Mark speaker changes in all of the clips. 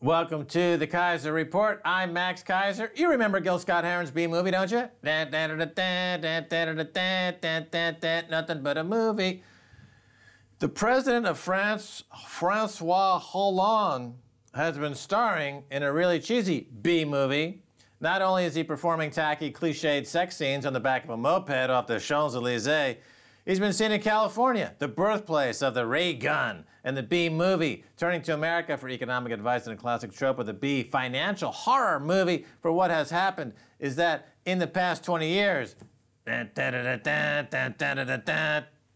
Speaker 1: Welcome to the Keiser Report. I'm Max Keiser. You remember Gil Scott-Heron's B movie, don't you? Nothing but a movie. The president of France, Francois Hollande, has been starring in a really cheesy B movie. Not only is he performing tacky, cliched sex scenes on the back of a moped off the Champs-Élysées, he's been seen in California, the birthplace of the ray gun and the B movie, turning to America for economic advice and a classic trope of the B financial horror movie. For what has happened is that in the past 20 years,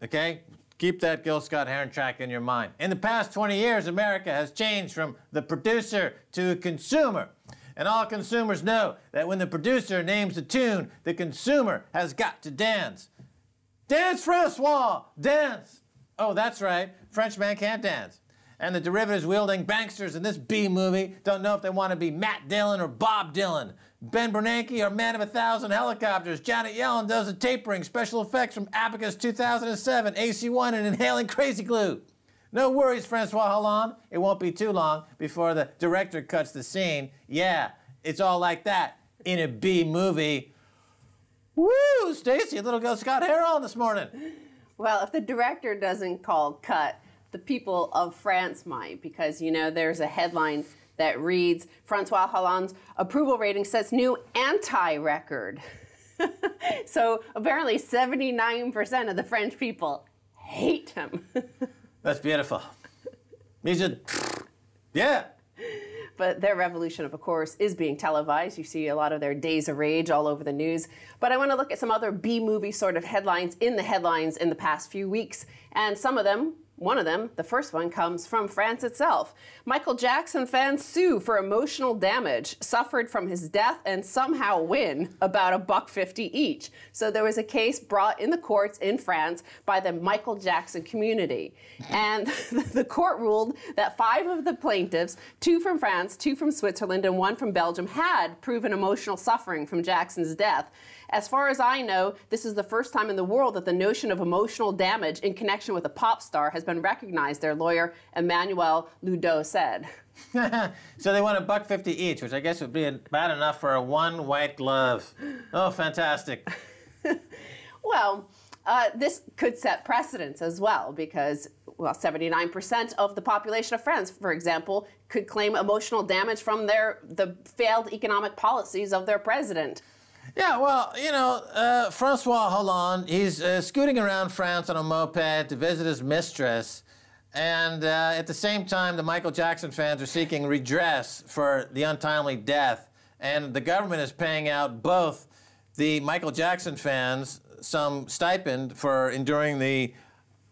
Speaker 1: okay? Keep that Gil Scott-Heron track in your mind. In the past 20 years, America has changed from the producer to a consumer. And all consumers know that when the producer names a tune, the consumer has got to dance. Dance, Francois! Dance! Oh, that's right. French man can't dance. And the derivatives-wielding banksters in this B movie don't know if they want to be Matt Dillon or Bob Dylan, Ben Bernanke or Man of 1,000 Helicopters, Janet Yellen does a tapering, special effects from Abacus 2007, AC1 and inhaling crazy glue. No worries, Francois Hollande. It won't be too long before the director cuts the scene. Yeah, it's all like that in a B movie. Woo, Stacy, a little Gil Scott-Heron on this morning.
Speaker 2: Well, if the director doesn't call cut, the people of France might, because, you know, there's a headline that reads, Francois Hollande's approval rating sets new anti-record. So apparently 79% of the French people hate him.
Speaker 1: That's beautiful. He's a, yeah.
Speaker 2: But their revolution, of course, is being televised. You see a lot of their days of rage all over the news. But I want to look at some other B-movie sort of headlines in the past few weeks. And some of them, one of them, the first one, comes from France itself. Michael Jackson fans sue for emotional damage suffered from his death and somehow win about $1.50 each. So there was a case brought in the courts in France by the Michael Jackson community. And the court ruled that 5 of the plaintiffs, 2 from France, 2 from Switzerland, and 1 from Belgium, had proven emotional suffering from Jackson's death. As far as I know, this is the first time in the world that the notion of emotional damage in connection with a pop star has been recognized, their lawyer Emmanuel Ludeau said.
Speaker 1: So they want $1.50 each, which I guess would be bad enough for a 1 white glove. Oh, fantastic.
Speaker 2: Well, this could set precedents as well, because, well, 79% of the population of France, for example, could claim emotional damage from the failed economic policies of their president.
Speaker 1: Yeah, well, you know, Francois Hollande, he's scooting around France on a moped to visit his mistress, and at the same time, the Michael Jackson fans are seeking redress for the untimely death, and the government is paying out both the Michael Jackson fans some stipend for enduring the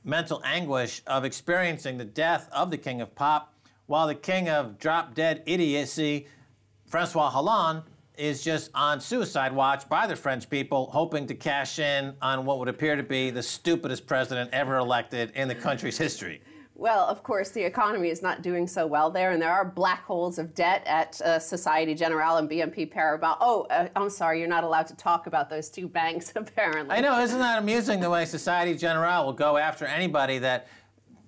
Speaker 1: mental anguish of experiencing the death of the king of pop, while the king of drop-dead idiocy, Francois Hollande, is just on suicide watch by the French people, hoping to cash in on what would appear to be the stupidest president ever elected in the country's history.
Speaker 2: Well, of course, the economy is not doing so well there, and there are black holes of debt at Societe Generale and BNP Paribas. Oh, I'm sorry, you're not allowed to talk about those 2 banks, apparently.
Speaker 1: I know, isn't that amusing the way Societe Generale will go after anybody that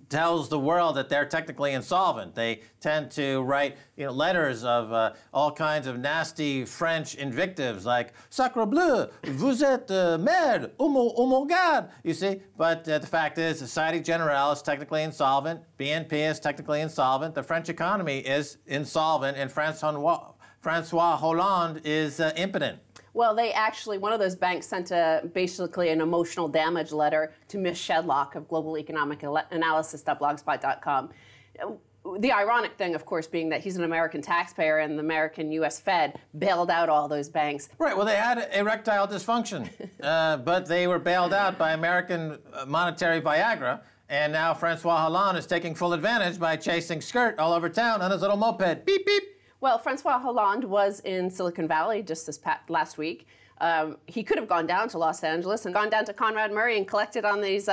Speaker 1: tells the world that they're technically insolvent. They tend to write, you know, letters of all kinds of nasty French invectives like "Sacre bleu, vous êtes merde, oh mon God," you see. But the fact is, Societe Generale is technically insolvent, BNP is technically insolvent, the French economy is insolvent, and Francois Hollande is impotent.
Speaker 2: Well, they actually, one of those banks sent basically an emotional damage letter to Ms. Shedlock of Global Economic Analysis.blogspot.com. The ironic thing, of course, being that he's an American taxpayer and the American U.S. Fed bailed out all those banks.
Speaker 1: Right, well, they had erectile dysfunction, but they were bailed out by American monetary Viagra, and now Francois Hollande is taking full advantage by chasing skirt all over town on his little moped. Beep, beep.
Speaker 2: Well, Francois Hollande was in Silicon Valley just last week. He could have gone down to Los Angeles and gone down to Conrad Murray and collected on these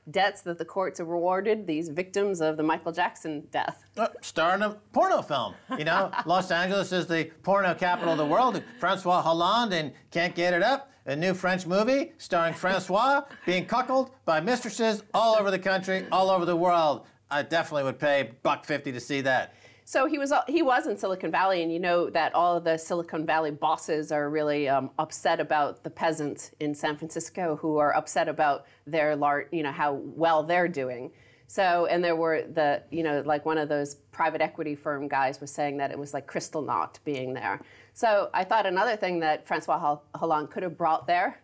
Speaker 2: debts that the courts have rewarded these victims of the Michael Jackson death.
Speaker 1: Star in a porno film. You know, Los Angeles is the porno capital of the world. Francois Hollande and Can't Get It Up, a new French movie starring Francois being cuckolded by mistresses all over the country, all over the world. I definitely would pay $1.50 to see that.
Speaker 2: So he was in Silicon Valley, and you know that all of the Silicon Valley bosses are really upset about the peasants in San Francisco, who are upset about their how well they're doing. So, and there were like one of those private equity firm guys was saying that it was like Kristallnacht being there. So I thought another thing that Francois Hollande could have brought there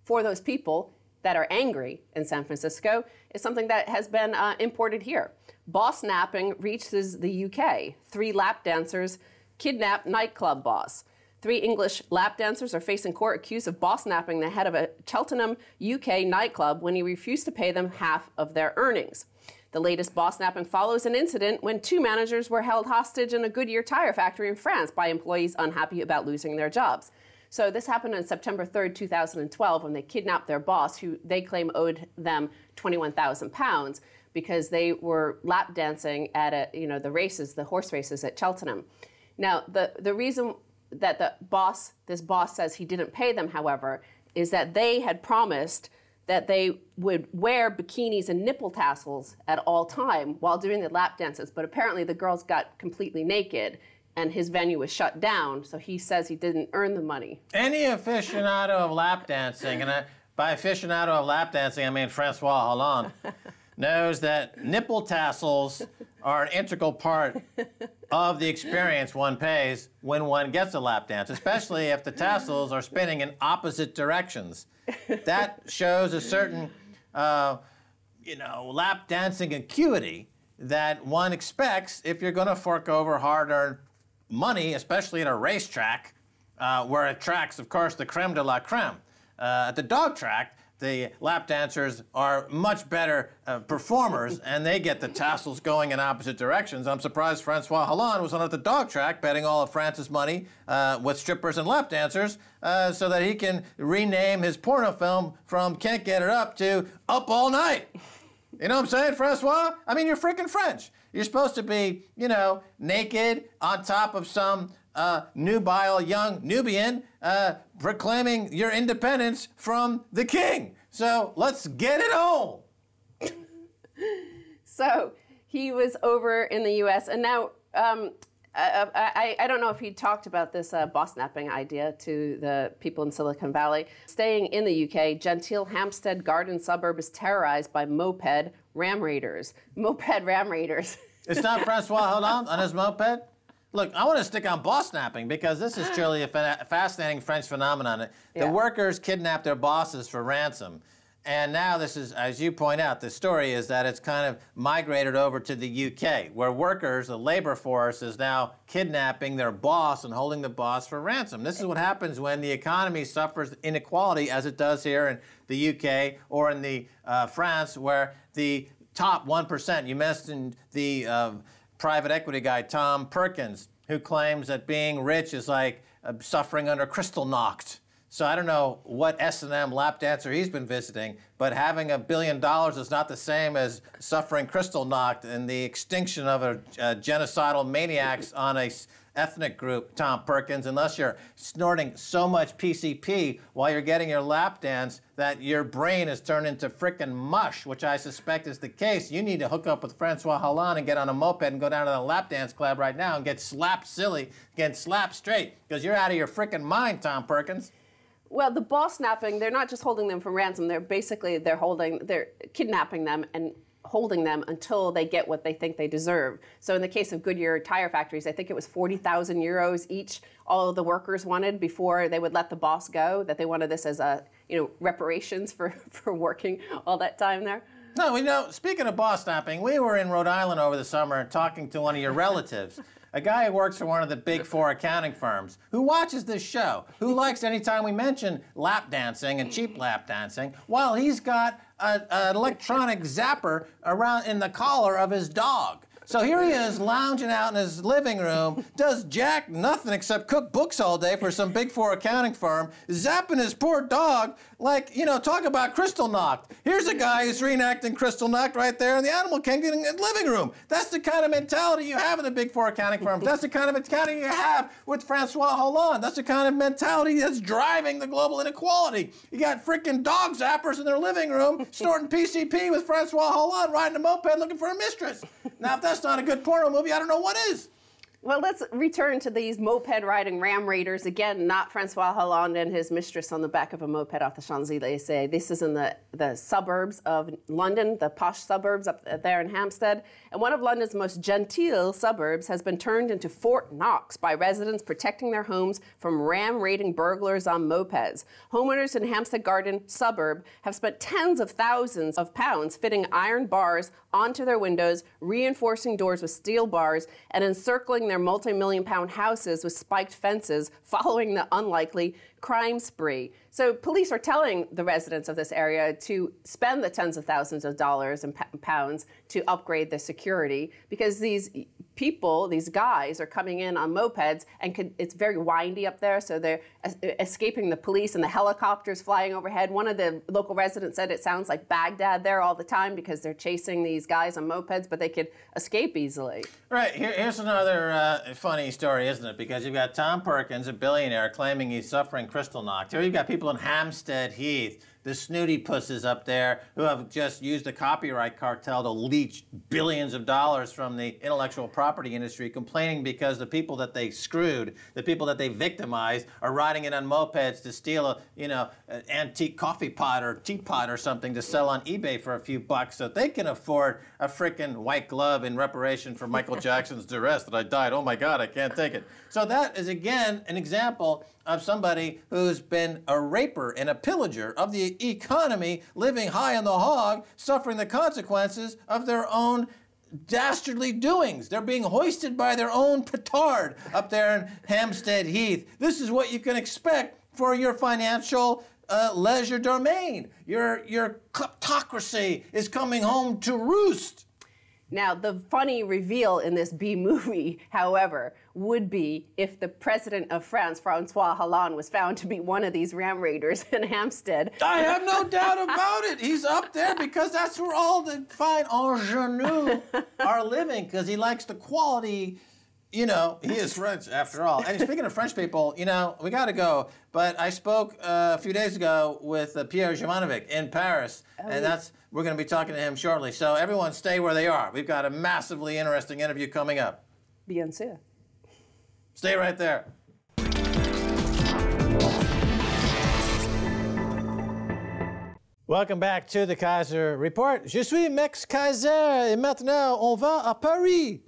Speaker 2: for those people that are angry in San Francisco is something that has been imported here. Boss napping reaches the UK. 3 lap dancers kidnap nightclub boss. 3 English lap dancers are facing court accused of boss napping the head of a Cheltenham, UK nightclub when he refused to pay them half of their earnings. The latest boss napping follows an incident when 2 managers were held hostage in a Goodyear tire factory in France by employees unhappy about losing their jobs. So this happened on September 3rd, 2012, when they kidnapped their boss, who they claim owed them £21,000 because they were lap dancing at the horse races at Cheltenham. Now, the reason that this boss says he didn't pay them, however, is that they had promised that they would wear bikinis and nipple tassels at all time while doing the lap dances, but apparently the girls got completely naked and his venue was shut down, so he says he didn't earn the money.
Speaker 1: Any aficionado of lap dancing, and by aficionado of lap dancing I mean Francois Hollande, knows that nipple tassels are an integral part of the experience one pays when one gets a lap dance, especially if the tassels are spinning in opposite directions. That shows a certain, lap dancing acuity that one expects if you're going to fork over hard-earned money, especially at a racetrack, where it attracts, of course, the creme de la creme. At the dog track, the lap dancers are much better performers, and they get the tassels going in opposite directions. I'm surprised Francois Hollande was on at the dog track betting all of France's money with strippers and lap dancers so that he can rename his porno film from Can't Get It Up to Up All Night. You know what I'm saying, Francois? I mean, you're freaking French. You're supposed to be, naked on top of some nubile young Nubian proclaiming your independence from the king. So let's get it on.
Speaker 2: So he was over in the U.S. and now I don't know if he talked about this boss napping idea to the people in Silicon Valley. Staying in the UK, genteel Hampstead Garden suburb is terrorized by moped ram raiders. Moped ram raiders.
Speaker 1: It's not Francois Hollande on his moped? Look, I want to stick on boss napping because this is truly a fascinating French phenomenon. The workers kidnap their bosses for ransom. And now this is, as you point out, the story is that it's kind of migrated over to the UK, where workers, the labor force, is now kidnapping their boss and holding the boss for ransom. This is what happens when the economy suffers inequality, as it does here in the UK or in the France, where the top 1%, you mentioned the private equity guy, Tom Perkins, who claims that being rich is like suffering under Kristallnacht. So I don't know what S&M lap dancer he's been visiting, but having $1 billion is not the same as suffering Kristallnacht and the extinction of a genocidal maniacs on a ethnic group, Tom Perkins, unless you're snorting so much PCP while you're getting your lap dance that your brain is turned into frickin' mush, which I suspect is the case. You need to hook up with Francois Hollande and get on a moped and go down to the lap dance club right now and get slapped silly, get slapped straight, because you're out of your frickin' mind, Tom Perkins.
Speaker 2: Well, the boss napping, they're not just holding them for ransom. They're kidnapping them and holding them until they get what they think they deserve. So in the case of Goodyear tire factories, I think it was 40,000 euros each all of the workers wanted before they would let the boss go, that they wanted this as reparations for working all that time there.
Speaker 1: No, speaking of boss napping, we were in Rhode Island over the summer talking to one of your relatives. A guy who works for one of the big 4 accounting firms, who watches this show, who likes anytime we mention lap dancing and cheap lap dancing, while he's got an electronic zapper around in the collar of his dog. So here he is lounging out in his living room, does jack nothing except cook books all day for some big 4 accounting firm, zapping his poor dog like, talk about Kristallnacht. Here's a guy who's reenacting Kristallnacht right there in the Animal Kingdom living room. That's the kind of mentality you have in the big 4 accounting firms. That's the kind of mentality you have with Francois Hollande. That's the kind of mentality that's driving the global inequality. You got freaking dog zappers in their living room snorting PCP with Francois Hollande riding a moped looking for a mistress. Now, if that's not a good porno movie, I don't know what is.
Speaker 2: Well, let's return to these moped-riding Ram Raiders. Again, not Francois Hollande and his mistress on the back of a moped off the Champs-Élysées. This is in the suburbs of London, the posh suburbs up there in Hampstead. And one of London's most genteel suburbs has been turned into Fort Knox by residents protecting their homes from ram-raiding burglars on mopeds. Homeowners in Hampstead Garden suburb have spent tens of thousands of pounds fitting iron bars onto their windows, reinforcing doors with steel bars, and encircling their multi-million-pound houses with spiked fences following the unlikely crime spree. So police are telling the residents of this area to spend the tens of thousands of dollars and pounds to upgrade the security, because these people, these guys, are coming in on mopeds, and it's very windy up there, so they're escaping the police and the helicopters flying overhead. One of the local residents said it sounds like Baghdad there all the time because they're chasing these guys on mopeds, but they could escape easily.
Speaker 1: Right, here's another funny story, isn't it? Because you've got Tom Perkins, a billionaire, claiming he's suffering crystal knock. Here you've got people in Hampstead Heath, the snooty pusses up there who have just used the copyright cartel to leech billions of dollars from the intellectual property industry, complaining because the people that they screwed, the people that they victimized, are riding in on mopeds to steal an antique coffee pot or teapot or something to sell on eBay for a few bucks so they can afford a frickin' white glove in reparation for Michael Jackson's duress that I died. Oh my God, I can't take it. So that is, again, an example of somebody who's been a raper and a pillager of the economy, living high on the hog, suffering the consequences of their own dastardly doings. They're being hoisted by their own petard up there in Hampstead Heath. This is what you can expect for your financial leisure domain. Your kleptocracy is coming home to roost.
Speaker 2: Now, the funny reveal in this B movie, however, would be if the president of France, Francois Hollande, was found to be one of these Ram Raiders in Hampstead.
Speaker 1: I have no doubt about it. He's up there because that's where all the fine ingenues are living, because he likes the quality. He is French after all. And speaking of French people, we got to go. But I spoke a few days ago with Pierre Jovanovic in Paris, and we're going to be talking to him shortly. So everyone stay where they are. We've got a massively interesting interview coming up.
Speaker 2: Bien sûr.
Speaker 1: Stay right there. Welcome back to the Keiser Report. Je suis Max Keiser, et maintenant on va à Paris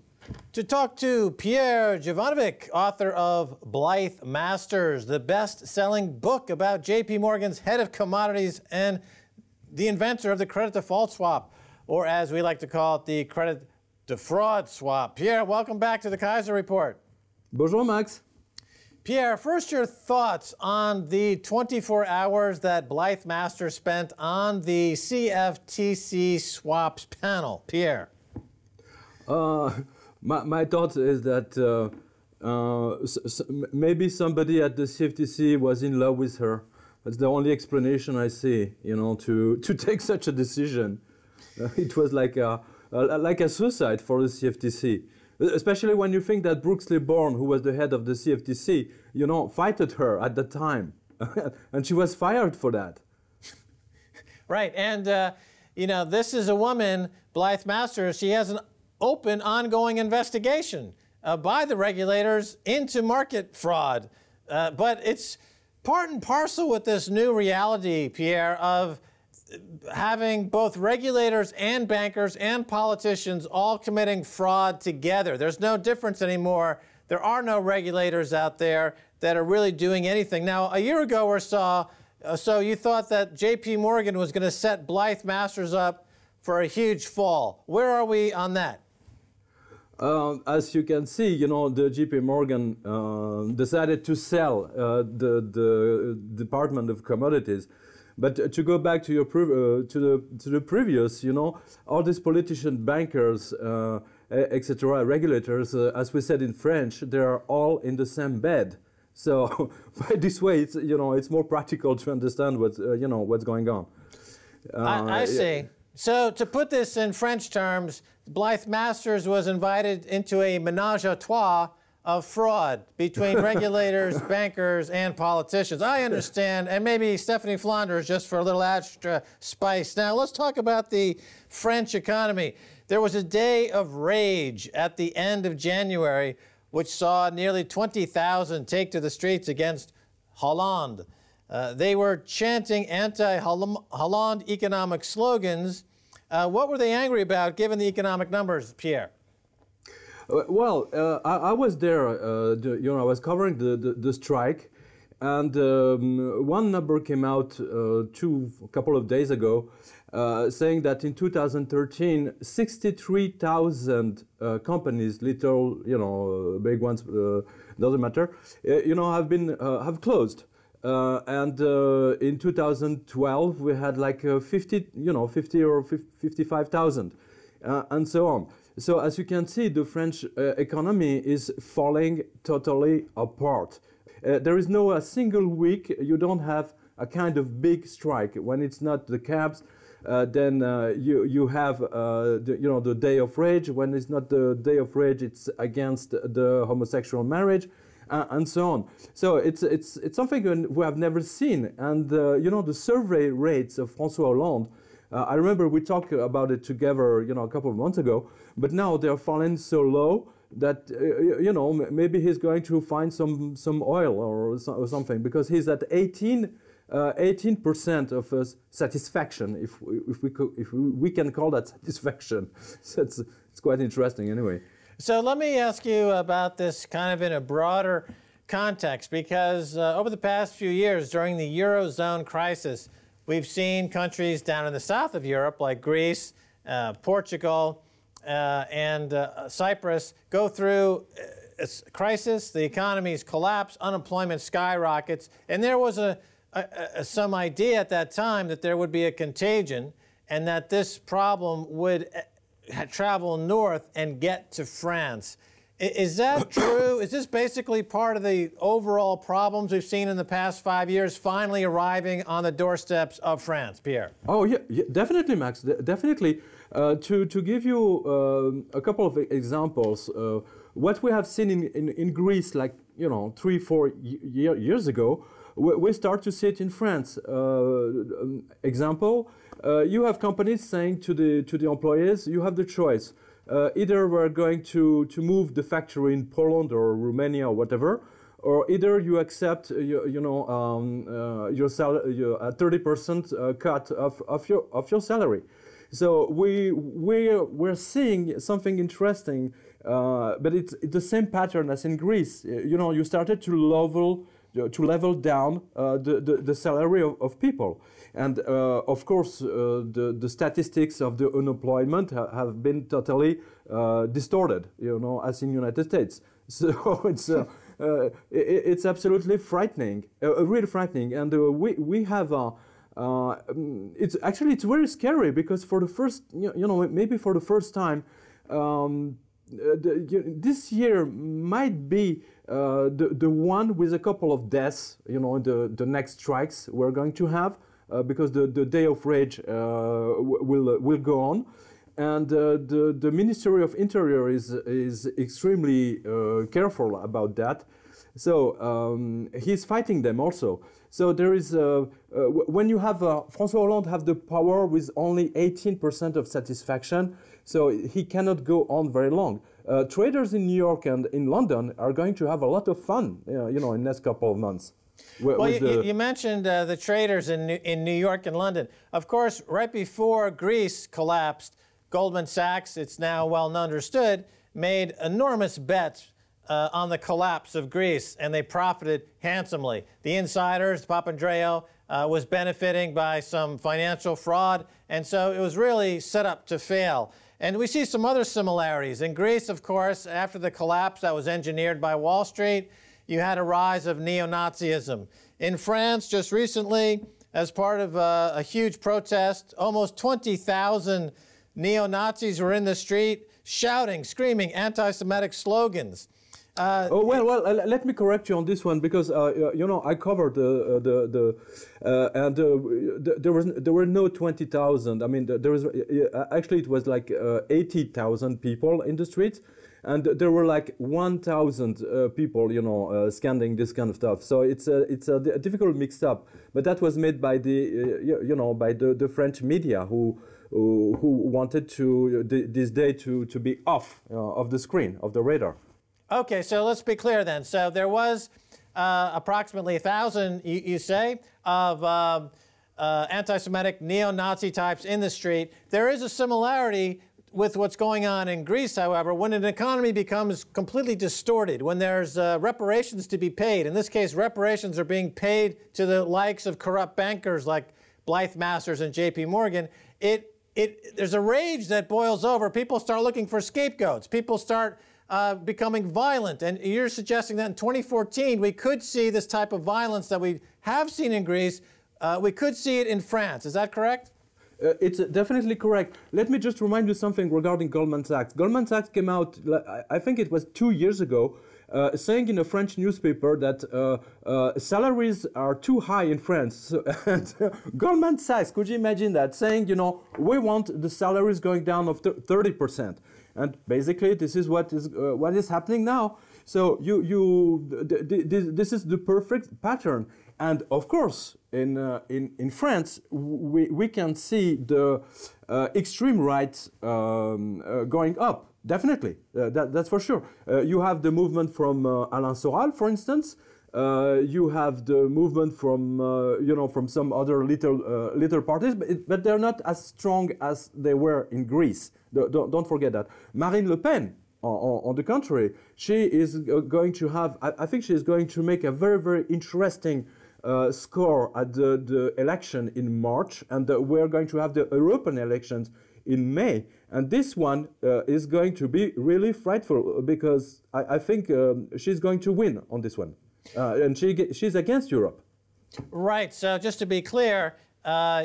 Speaker 1: to talk to Pierre Jovanovic, author of Blythe Masters, the best-selling book about J.P. Morgan's head of commodities and the inventor of the credit default swap, or as we like to call it, the credit defraud swap. Pierre, welcome back to the Keiser Report.
Speaker 3: Bonjour, Max.
Speaker 1: Pierre, first your thoughts on the 24 hours that Blythe Masters spent on the CFTC swaps panel. Pierre.
Speaker 3: My thought is that maybe somebody at the CFTC was in love with her. That's the only explanation I see, to take such a decision. It was like a suicide for the CFTC, especially when you think that Brooks Liborn, who was the head of the CFTC, fighted her at the time, and she was fired for that.
Speaker 1: Right, and this is a woman, Blythe Masters. She has an open, ongoing investigation by the regulators into market fraud. But it's part and parcel with this new reality, Pierre, of having both regulators and bankers and politicians all committing fraud together. There's no difference anymore. There are no regulators out there that are really doing anything. Now, a year ago or so you thought that J.P. Morgan was going to set Blythe Masters up for a huge fall. Where are we on that?
Speaker 3: As you can see, the J.P. Morgan decided to sell the Department of Commodities. But to go back to your to the previous, all these politicians, bankers, etc., regulators, as we said in French, they are all in the same bed. So by this way, it's more practical to understand what's going on.
Speaker 1: I see. So to put this in French terms, Blythe Masters was invited into a menage a trois of fraud between regulators, bankers, and politicians. I understand, and maybe Stephanie Flanders just for a little extra spice. Now let's talk about the French economy. There was a day of rage at the end of January which saw nearly 20,000 take to the streets against Hollande. They were chanting anti-Hollande economic slogans. What were they angry about, given the economic numbers, Pierre?
Speaker 3: I was there. I was covering the strike, and one number came out a couple of days ago, saying that in 2013, 63,000 companies, little, big ones, doesn't matter, have closed. And in 2012, we had like 50 or 55,000, and so on. So as you can see, the French economy is falling totally apart. There is no a single week you don't have a kind of big strike. When it's not the cabs, then you have the day of rage. When it's not the day of rage, it's against the homosexual marriage. And so on. So it's something we have never seen. And the survey rates of Francois Hollande, I remember we talked about it together, a couple of months ago. But now they're falling so low that maybe he's going to find some oil or something, because he's at 18% of satisfaction, if we can call that satisfaction. So it's quite interesting anyway.
Speaker 1: So let me ask you about this kind of in a broader context, because over the past few years, during the Eurozone crisis, we've seen countries down in the south of Europe, like Greece, Portugal, and Cyprus, go through a crisis. The economies collapse, unemployment skyrockets, and there was some idea at that time that there would be a contagion, and that this problem would travel north and get to France. Is that true? Is this basically part of the overall problems we've seen in the past 5 years finally arriving on the doorsteps of France, Pierre?
Speaker 3: Oh, yeah, definitely, Max, definitely. To give you a couple of examples, what we have seen in Greece, like, 3-4 years ago, we start to see it in France. Example, you have companies saying to the employees, you have the choice. Either we're going to move the factory in Poland or Romania or whatever, or either you accept your 30% cut of your salary. So we're seeing something interesting, but it's the same pattern as in Greece. You started to level down the salary of people. And of course, the statistics of the unemployment have been totally distorted, as in the United States. So it's absolutely frightening, really frightening. And we have it's very scary, because for the first, maybe for the first time, this year might be the one with a couple of deaths, the next strikes we're going to have, because the day of rage will go on. And the Ministry of Interior is extremely careful about that. So he's fighting them also. So there is, when you have Francois Hollande have the power with only 18% of satisfaction, so he cannot go on very long. Traders in New York and in London are going to have a lot of fun, in the next couple of months.
Speaker 1: Well, you mentioned the traders in New York and London. Of course, right before Greece collapsed, Goldman Sachs, it's now well understood, made enormous bets on the collapse of Greece, and they profited handsomely. The insiders, Papandreou, was benefiting by some financial fraud, and so it was really set up to fail. And we see some other similarities. In Greece, of course, after the collapse that was engineered by Wall Street, you had a rise of neo-Nazism. In France, just recently, as part of a huge protest, almost 20,000 neo-Nazis were in the street shouting, screaming anti-Semitic slogans.
Speaker 3: Let me correct you on this one, because I covered there were no 20,000. I mean, there was actually, it was like 80,000 people in the streets, and there were like 1,000 people, scanning this kind of stuff. So it's a difficult mix up, but that was made by the French media who wanted this day to be off of the screen, of the radar.
Speaker 1: Okay, so let's be clear then. So there was approximately 1,000, you say, of anti-Semitic neo-Nazi types in the street. There is a similarity with what's going on in Greece, however, when an economy becomes completely distorted, when there's reparations to be paid. In this case, reparations are being paid to the likes of corrupt bankers like Blythe Masters and J.P. Morgan. There's a rage that boils over. People start looking for scapegoats. People start becoming violent. And you're suggesting that in 2014, we could see this type of violence that we have seen in Greece. We could see it in France. Is that correct?
Speaker 3: It's definitely correct. Let me just remind you something regarding Goldman Sachs. Goldman Sachs came out, I think it was 2 years ago, saying in a French newspaper that salaries are too high in France. So, and Goldman Sachs, could you imagine that, saying, you know, we want the salaries going down of 30%. And basically, this is what is happening now. So this is the perfect pattern. And of course, in France, we can see the extreme right going up. Definitely, that's for sure. You have the movement from Alain Soral, for instance. You have the movement from from some other little parties, but they're not as strong as they were in Greece. Don't forget that. Marine Le Pen, on the contrary, she is going to have. I think she is going to make a very, very interesting score at the election in March, and we're going to have the European elections in May. And this one is going to be really frightful because I think she's going to win on this one. And she's against Europe.
Speaker 1: Right. So just to be clear,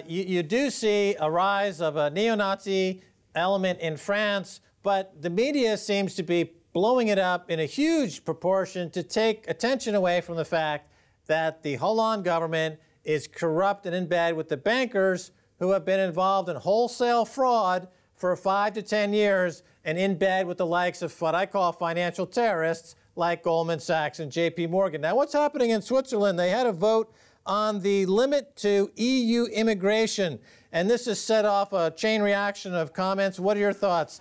Speaker 1: you do see a rise of a neo-Nazi element in France, but the media seems to be blowing it up in a huge proportion to take attention away from the fact that the Hollande government is corrupt and in bed with the bankers who have been involved in wholesale fraud for 5 to 10 years and in bed with the likes of what I call financial terrorists like Goldman Sachs and J.P. Morgan. Now, what's happening in Switzerland? They had a vote on the limit to EU immigration, and this has set off a chain reaction of comments. What are your thoughts?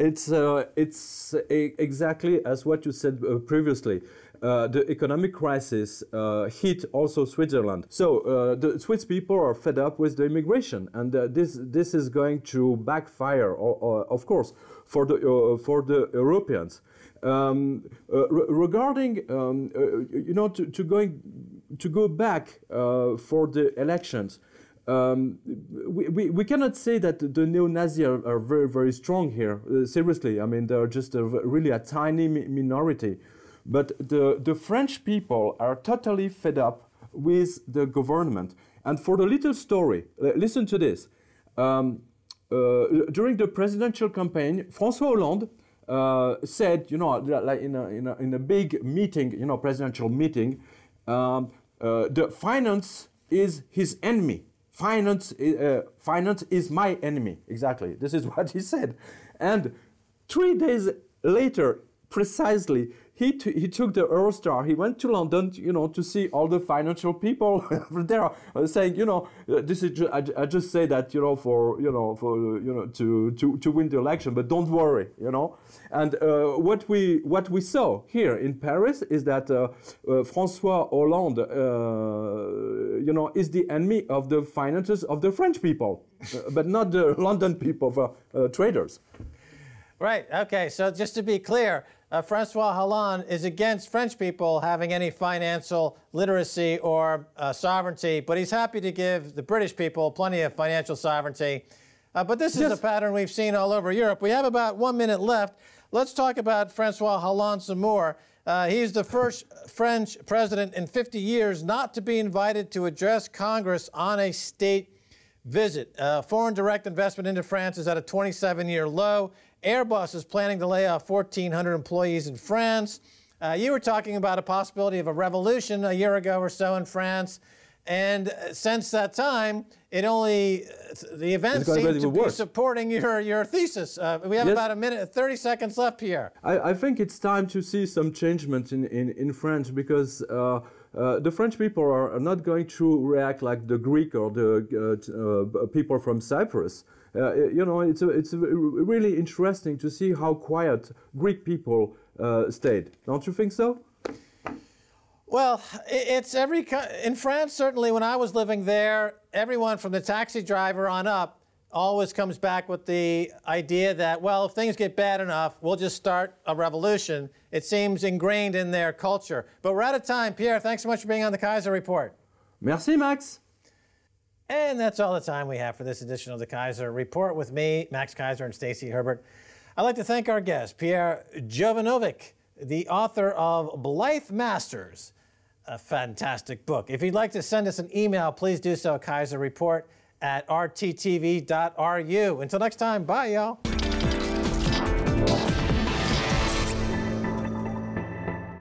Speaker 3: It's exactly as what you said previously. The economic crisis hit also Switzerland. So the Swiss people are fed up with the immigration, and this is going to backfire, of course, for the Europeans. Regarding to go back for the elections. We cannot say that the neo-Nazis are very, very strong here. Seriously, I mean, they're just really a tiny minority. But the French people are totally fed up with the government. And for the little story, listen to this. During the presidential campaign, Francois Hollande said, like in a big meeting, presidential meeting, the finance is his enemy. Finance is my enemy. Exactly. This is what he said. And 3 days later, precisely, he took the Eurostar. He went to London, to see all the financial people there, saying, this is. I just say that, to win the election, but don't worry, And what we saw here in Paris is that Francois Hollande, is the enemy of the finances of the French people, but not the London people, traders.
Speaker 1: Right. Okay. So just to be clear, Francois Hollande is against French people having any financial literacy or sovereignty, but he's happy to give the British people plenty of financial sovereignty. But this is a pattern we've seen all over Europe. We have about 1 minute left. Let's talk about Francois Hollande some more. He's the first French president in 50 years not to be invited to address Congress on a state visit. Foreign direct investment into France is at a 27-year low. Airbus is planning to lay off 1,400 employees in France. You were talking about a possibility of a revolution a year ago or so in France. And since that time, the events seem to be supporting your thesis. We have about 30 seconds left, Pierre.
Speaker 3: I think it's time to see some changement in France because the French people are not going to react like the Greek or the people from Cyprus. You know, it's really interesting to see how quiet Greek people stayed. Don't you think so?
Speaker 1: Well, it's in France, certainly when I was living there, everyone from the taxi driver on up always comes back with the idea that, well, if things get bad enough, we'll just start a revolution. It seems ingrained in their culture. But we're out of time. Pierre, thanks so much for being on the Keiser Report.
Speaker 3: Merci, Max.
Speaker 1: And that's all the time we have for this edition of the Keiser Report with me, Max Keiser and Stacy Herbert. I'd like to thank our guest, Pierre Jovanovic, the author of Blythe Masters, a fantastic book. If you'd like to send us an email, please do so at keiserreport@rttv.ru. Until next time, bye, y'all.